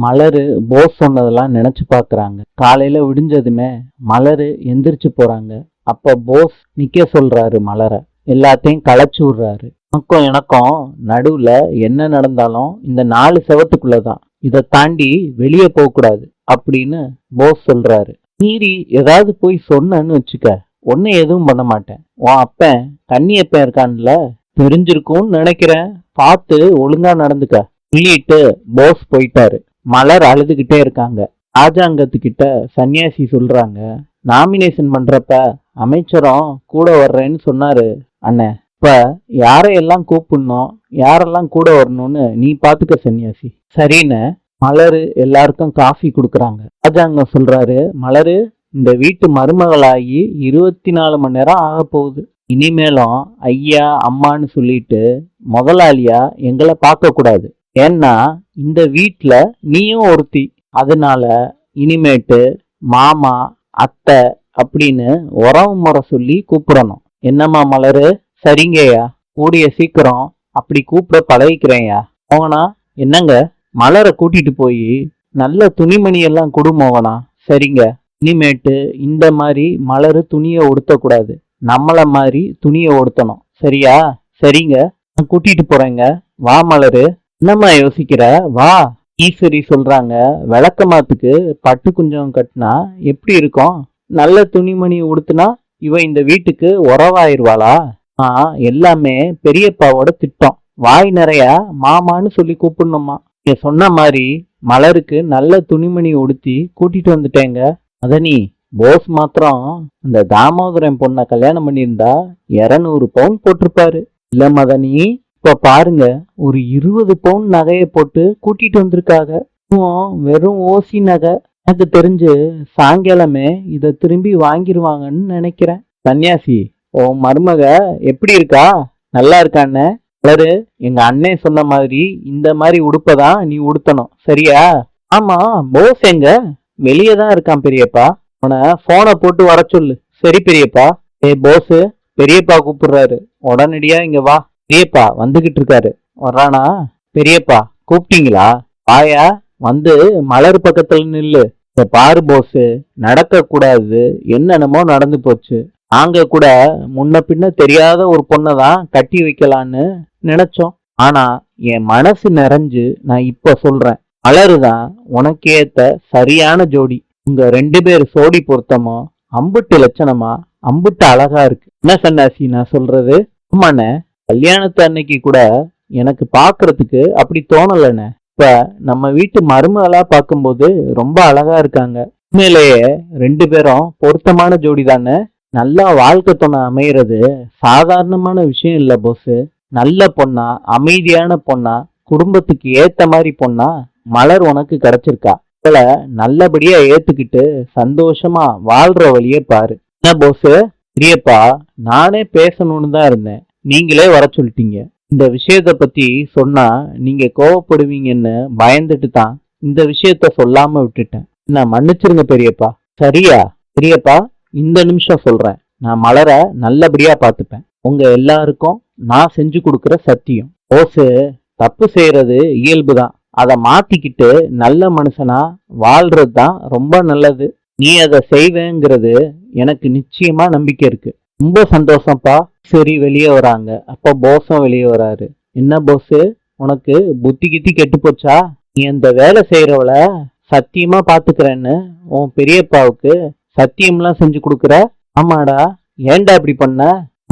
மலரு போஸ் சொன்னதெல்லாம் நினைச்சு பாக்குறாங்க. காலையில விடிஞ்சதுமே மலரு எந்திரிச்சு போறாங்க. அப்ப போஸ் நிக்க சொல்றாரு மலரை, எல்லாத்தையும் களைச்சு விடுறாரு. எனக்கும் நடுவுல என்ன நடந்தாலும் இந்த 4 செவத்துக்குள்ளதான், இதை தாண்டி வெளியே போக கூடாது அப்படின்னு போஸ் சொல்றாரு. மீறி ஏதாவது போய் சொன்னன்னு வச்சுக்க, ஒன்னும் எதுவும் பண்ண மாட்டேன். உன் அப்பன் கன்னியப்பன் இருக்கான்ல, தெரிஞ்சிருக்கும்னு நினைக்கிறேன், பார்த்து ஒழுங்கா நடந்துக்க சொல்லிட்டு போஸ் போயிட்டாரு. மலர் அழுதுகிட்டே இருக்காங்க. ராஜாங்கத்துக்கிட்ட சன்னியாசி சொல்றாங்க, நாமினேஷன் பண்றப்ப அமைச்சரும் கூட வர்றேன்னு சொன்னாரு அண்ணே. இப்ப யாரையெல்லாம் கூப்பிடணும், யாரெல்லாம் கூட வரணும்னு நீ பாத்துக்க சன்னியாசி. சரின்னு மலரு எல்லாருக்கும் காஃபி கொடுக்குறாங்க. ராஜாங்கம் சொல்றாரு, மலரு இந்த வீட்டு மருமகளாகி 24 மணி நேரம் ஆக போகுது. இனிமேலும் ஐயா அம்மான்னு சொல்லிட்டு முதலாளியா எங்களை பார்க்க கூடாது. ஏன்னா இந்த வீட்டுல நீயும் ஒருத்தி. அதனால இனிமேட்டு மாமா அத்தை அப்படின்னு உறவு முறை சொல்லி கூப்பிடணும். என்னம்மா மலரு? சரிங்கய்யா, கூடிய சீக்கிரம் அப்படி கூப்பிட பழகிக்கிறேன்யா. மோகனா, என்னங்க? மலரை கூட்டிட்டு போய் நல்ல துணிமணி எல்லாம் கொடு மோகனா. சரிங்க, இனிமேட்டு இந்த மாதிரி மலரு துணியை உடுத்தக்கூடாது, நம்மள மாதிரி துணியை உடுத்தணும். சரியா? சரிங்க, நான் கூட்டிட்டு போறேங்க. வா மலரு. என்னம்மா யோசிக்கிற? வா. ஈஸ்வரி சொல்றாங்க, விளக்கமாத்துக்கு பட்டு குஞ்சம் கட்டினா எப்படி இருக்கும்? நல்ல துணிமணி உடுத்துனா இவ இந்த வீட்டுக்கு உறவாயிருவாளா? எல்லாமே பெரியப்பாவோட திட்டம். வாய் நிறைய மாமான்னு சொல்லி கூப்பிடணுமா. நீங்க சொன்ன மாதிரி மலருக்கு நல்ல துணிமணி உடுத்தி கூட்டிட்டு வந்துட்டேங்க. அதனி போஸ் மாத்திரம் அந்த தாமோதரன் பொண்ணை கல்யாணம் பண்ணியிருந்தா 200 பவுன் போட்டிருப்பாரு. இல்ல மதனி, இப்ப பாருங்க, ஒரு 20 பவுன் நகையை போட்டு கூட்டிட்டு வந்திருக்காங்க. வெறும் ஓசி நகை. எனக்கு தெரிஞ்சு சாயங்காலமே இத திரும்பி வாங்கிருவாங்கன்னு நினைக்கிறேன். சன்னியாசி, உன் மருமக எப்படி இருக்கா? நல்லா இருக்கான்னு? மலரு, எங்க அண்ணன் சொன்ன மாதிரி இந்த மாதிரி உடுப்பதான் நீ உடுத்தணும். சரியா? ஆமா, போஸ் எங்க? வெளியேதான் இருக்கான் பெரியப்பா. அவனை போனை போட்டு வர சொல்லு. சரி பெரியப்பா. போஸ், பெரியப்பா கூப்பிடுறாரு, உடனடியா இங்க வா. பெரியப்பா வந்துகிட்டு இருக்காரு. வர்றானா? பெரியப்பா கூப்பிட்டீங்களா? வாயா, வந்து மலர் பக்கத்துல நில்லு. இந்த பாரு போஸ், நடக்க கூடாது என்னென்னமோ நடந்து போச்சு. நாங்க கூட முன்ன பின்ன தெரியாத ஒரு பொண்ணதான் கட்டி வைக்கலான்னு நினைச்சோம். ஆனா என் மனசு நிறைஞ்சு நான் இப்ப சொல்றேன், மலருதான் உனக்கு ஏத்த சரியான ஜோடி. உங்க 2 பேர் சோடி பொருத்தமோ அம்புட்டு லட்சணமா அம்புட்டு அழகா இருக்கு. என்ன சன்னாசி நான் சொல்றது? ஆமாண்ணே, கல்யாணத்து அன்னைக்கு கூட எனக்கு பாக்குறதுக்கு அப்படி தோணலண்ணே. இப்ப நம்ம வீட்டு மருமகளா பார்க்கும்போது ரொம்ப அழகா இருக்காங்க. உண்மையிலேயே 2 பேரும் பொருத்தமான ஜோடி தானே. நல்லா வாழ்க்கை துணை அமைகிறது சாதாரணமான விஷயம் இல்ல போஸ். நல்ல பொண்ணா, அமைதியான பொண்ணா, குடும்பத்துக்கு ஏத்த மாதிரி பொண்ணா மலர் உனக்கு கிடைச்சிருக்கா. இவளை நல்லபடியா ஏத்துக்கிட்டு சந்தோஷமா வாழ்ற வழியே பாரு. என்ன போஸ்? பெரியப்பா, நானே பேசணும்னு தான் இருந்தேன், நீங்களே வர சொல்லிட்டீங்க. இந்த விஷயத்த பத்தி சொன்னா நீங்க கோவப்படுவீங்கன்னு பயந்துட்டு தான் இந்த விஷயத்த சொல்லாம விட்டுட்டேன். நான் மன்னிச்சிருங்க பெரியப்பா. சரியா? பெரியப்பா, இந்த நிமிஷம் சொல்றேன், நான் மலரை நல்லபடியா பார்த்துப்பேன். உங்க எல்லாருக்கும் நான் செஞ்சு கொடுக்குற சத்தியம். ஓசு, தப்பு செய்யறது இயல்புதான், அதை மாத்திக்கிட்டு நல்ல மனுஷனா வாழ்றது தான் ரொம்ப நல்லது. நீ அதை செய்வேங்கிறது எனக்கு நிச்சயமா நம்பிக்கை இருக்கு. ரொம்ப சந்தோஷம்ப்பா. சரி, வெளியே வராங்க. அப்ப போஸும் வெளியே வராரு. என்ன போஸ், உனக்கு புத்தி கித்தி கெட்டு போச்சா? நீ அந்த வேலை செய்யறவள சத்தியமா பாத்துக்கிறேன்னு உன் பெரியப்பாவுக்கு சத்தியம்லாம் செஞ்சு கொடுக்குற? ஆமாடா. ஏன்டா இப்படி பண்ண?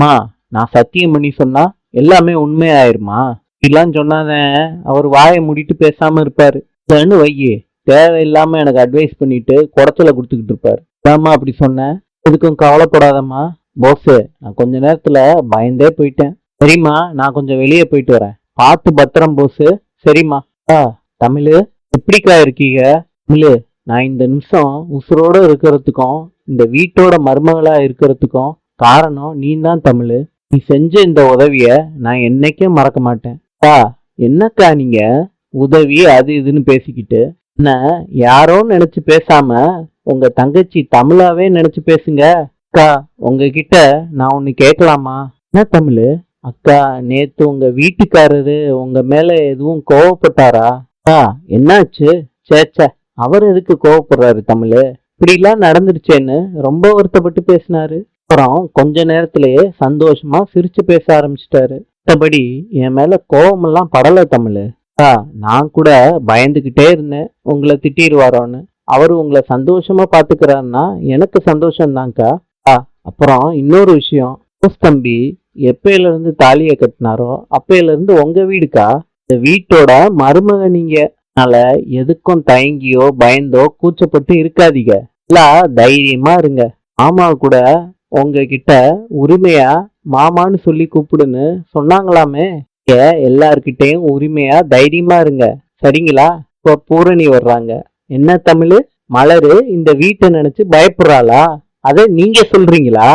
மா, நான் சத்தியம் பண்ணி சொன்னா எல்லாமே உண்மையாயிருமா? இப்படிலாம் சொன்னாதான் அவர் வாயை மூடிட்டு பேசாம இருப்பாரு. வையே, தேவையில்லாம எனக்கு அட்வைஸ் பண்ணிட்டு குடச்சல கொடுத்துக்கிட்டு இருப்பாரு. அதாம்மா அப்படி சொன்னேன். எதுக்கும் கவலைப்படாதம்மா. போஸ், நான் கொஞ்ச நேரத்துல பயந்தே போயிட்டேன். சரிம்மா, நான் கொஞ்சம் வெளியே போயிட்டு வரேன். பார்த்து பத்திரம் போஸ். சரிம்மா. தமிழு, எப்படிக்கா இருக்கீங்க? தமிழு, நான் இந்த நிமிஷம் உசுரோட இருக்கிறதுக்கும் இந்த வீட்டோட மருமகளா இருக்கிறதுக்கும் காரணம் நீ தான் தமிழு. நீ செஞ்ச இந்த உதவிய நான் என்னைக்கும் மறக்க மாட்டேன். என்னக்கா நீங்க உதவி அது இதுன்னு பேசிக்கிட்டு என்ன யாரோன்னு நினைச்சு பேசாம உங்க தங்கச்சி தமிழாவே நினைச்சு பேசுங்க. அக்கா, உங்ககிட்ட நான் ஒண்ணு கேட்கலாமா? என்ன தமிழு? அக்கா, நேத்து உங்க வீட்டுக்காரரு உங்க மேல எதுவும் கோவப்பட்டாரா? அக்கா, என்னாச்சு சேச்சே, அவர் எதுக்கு கோவப்படுறாரு தமிழ்? இப்படிலாம் நடந்துருச்சேன்னு ரொம்ப வருத்தப்பட்டு பேசினாரு. அப்புறம் கொஞ்ச நேரத்திலேயே சந்தோஷமா சிரிச்சு பேச ஆரம்பிச்சிட்டாரு. மற்றபடி என் மேல கோவமெல்லாம் படல தமிழ். நான் கூட பயந்துகிட்டே இருந்தேன் உங்களை திட்டிடுவாரோன்னு. அவரு உங்களை சந்தோஷமா பாத்துக்கிறாருன்னா எனக்கு சந்தோஷம்தான்க்கா. அப்புறம் இன்னொரு விஷயம், போஸ் தம்பி எப்பயில இருந்து தாலியை கட்டினாரோ அப்பயில இருந்து உங்க வீடுக்கா. இந்த வீட்டோட மருமக நீங்க. அதனால எதுக்கும் தயங்கியோ பயந்தோ கூச்சப்பட்டு இருக்காதீங்க. எல்லாம் தைரியமா இருங்க. மாமா கூட உங்ககிட்ட உரிமையா மாமான்னு சொல்லி கூப்பிடுன்னு சொன்னாங்களாமே. நீங்க எல்லார்கிட்டயும் உரிமையா தைரியமா இருங்க, சரிங்களா? இப்ப பூரணி வர்றாங்க. என்ன தமிழ், மலரு இந்த வீட்டை நினைச்சு பயப்படுறாளா? அதை நீங்க சொல்றீங்களா?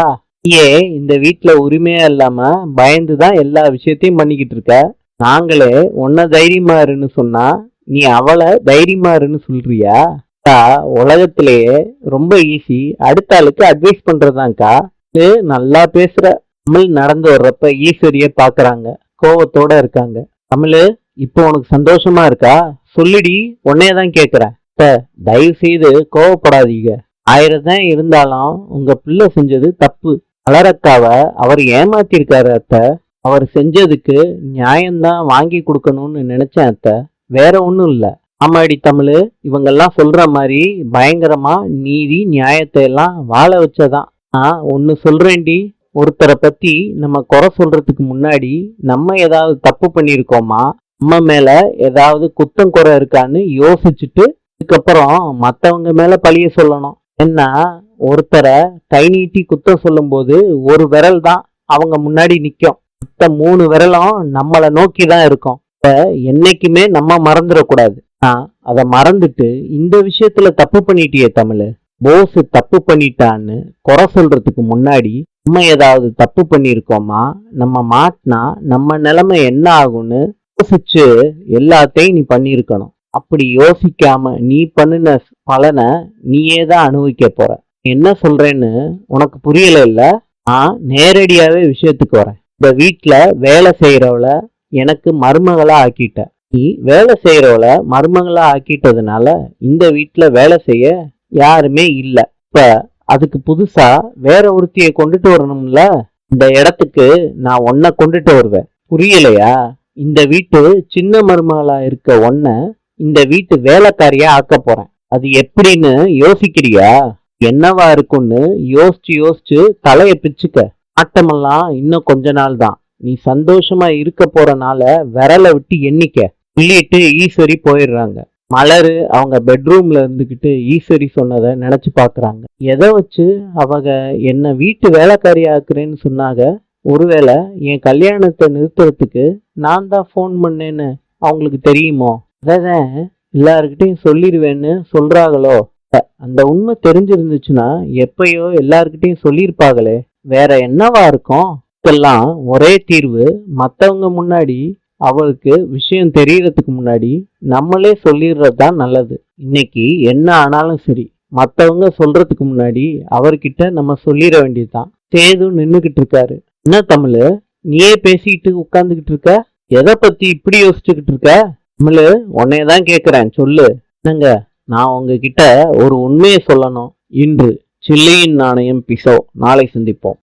நீயே இந்த வீட்டுல உரிமையா இல்லாம பயந்துதான் எல்லா விஷயத்தையும் பண்ணிக்கிட்டு இருக்க. நாங்களே உன்ன தைரியமா இருன்னு சொன்னா நீ அவளை தைரியமா இருன்னு சொல்றியா? உலகத்திலேயே ரொம்ப ஈஸி அடுத்த ஆளுக்கு அட்வைஸ் பண்றதாங்க்கா. இது நல்லா பேசுற. தமிழ் நடந்து வர்றப்ப ஈஸ்வரிய பாக்குறாங்க, கோவத்தோட இருக்காங்க. தமிழ், இப்போ உனக்கு சந்தோஷமா இருக்கா? சொல்லிடி, உன்னையதான் கேக்குறேன். தயவு செய்து கோவப்படாதீங்க. 1000 தான் இருந்தாலும் உங்க பிள்ளை செஞ்சது தப்பு. மலரக்காவ அவர் ஏமாத்திருக்காரு அத்தை. அவர் செஞ்சதுக்கு நியாயம்தான் வாங்கி கொடுக்கணும்னு நினைச்சேன் அத்தை, வேற ஒண்ணும் இல்ல. ஆமாடி தமிழ், இவங்கெல்லாம் சொல்ற மாதிரி பயங்கரமா நீதி நியாயத்தை எல்லாம் வாழ வச்சதான். ஒன்னு சொல்றேன்டி, ஒருத்தரை பத்தி நம்ம குறை சொல்றதுக்கு முன்னாடி நம்ம ஏதாவது தப்பு பண்ணிருக்கோமா, நம்ம மேல ஏதாவது குத்தம் குறை இருக்கான்னு யோசிச்சுட்டு அதுக்கப்புறம் மத்தவங்க மேல பழிய சொல்லணும். ஏன்னா ஒருத்தரை கை நீட்டி குத்தம் சொல்லும் போது ஒரு விரல் தான் அவங்க முன்னாடி நிக்கும், மத்த 3 விரலும் நம்மளை நோக்கி தான் இருக்கும். என்னைக்குமே நம்ம மறந்துடக்கூடாது. அதை மறந்துட்டு இந்த விஷயத்துல தப்பு பண்ணிட்டியே தமிழ். போஸ் தப்பு பண்ணிட்டான்னு குறை சொல்றதுக்கு முன்னாடி நம்ம ஏதாவது தப்பு பண்ணிருக்கோமா, நம்ம மாட்டினா நம்ம நிலைமை என்ன ஆகும்னு யோசிச்சு எல்லாத்தையும் நீ பண்ணிருக்கணும். அப்படி யோசிக்காம நீ பண்ணின பலனை நீயே தான் அனுபவிக்க போற. என்ன சொல்றேன்னு உனக்கு புரியல இல்ல? நான் நேரடியாவே விஷயத்துக்கு வரேன். இந்த வீட்டுல வேலை செய்யறவள எனக்கு மருமகளா ஆக்கிட்ட. நீ வேலை செய்யறவள மருமகளா ஆக்கிட்டதுனால இந்த வீட்டுல வேலை செய்ய யாருமே இல்ல. இப்ப அதுக்கு புதுசா வேற ஒருத்திய கொண்டுட்டு வரணும்ல. இந்த இடத்துக்கு நான் உன்னை கொண்டுட்டு வருவேன், புரியலையா? இந்த வீட்டு சின்ன மருமகளா இருக்க உன்னை இந்த வீட்டு வேலைக்காரியா ஆக்க போறேன். அது எப்படின்னு யோசிக்கிறியா? என்னவா இருக்கும்னு யோசிச்சு யோசிச்சு தலைய பிச்சுக்க. ஆட்டமெல்லாம் இன்னும் கொஞ்ச நாள் தான். நீ சந்தோஷமா இருக்க போறனால விரலை விட்டு எண்ணிக்க சொல்லிட்டு ஈஸ்வரி போயிடுறாங்க. மலரு அவங்க பெட்ரூம்ல இருந்துகிட்டு ஈஸ்வரி சொன்னதை நினைச்சு பாக்குறாங்க. எதை வச்சு அவங்க என்ன வீட்டு வேலைக்காரி ஆக்குறேன்னு சொன்னாங்க? ஒருவேளை என் கல்யாணத்தை நிறுத்துறதுக்கு நான் தான் போன் பண்ணேன்னு அவங்களுக்கு தெரியுமோ? அதான் எல்லார்கிட்டையும் சொல்லிடுவேன்னு சொல்றாங்களோ? அந்த உண்மை தெரிஞ்சிருந்துச்சுன்னா எப்பயோ எல்லார்கிட்டையும் சொல்லியிருப்பாங்களே. வேற என்னவா இருக்கும்? இதுக்கெல்லாம் ஒரே தீர்வு, மத்தவங்க முன்னாடி அவளுக்கு விஷயம் தெரியறதுக்கு முன்னாடி நம்மளே சொல்லிடுறது தான் நல்லது. இன்னைக்கு என்ன ஆனாலும் சரி, மத்தவங்க சொல்றதுக்கு முன்னாடி அவர்கிட்ட நம்ம சொல்லிட வேண்டியதுதான். சேது நின்னுகிட்டு இருக்காரு. என்ன தமிழ், நீயே பேசிக்கிட்டு உட்கார்ந்துகிட்டு இருக்க? எதை பத்தி இப்படி யோசிச்சுக்கிட்டு இருக்க? தமிழ், உன்னையதான் கேக்குறேன், சொல்லு. என்னங்க, நான் உங்ககிட்ட ஒரு உண்மையை சொல்லணும். இன்று சில்லியின் நாணயம் பிசோ. நாளை சந்திப்போம்.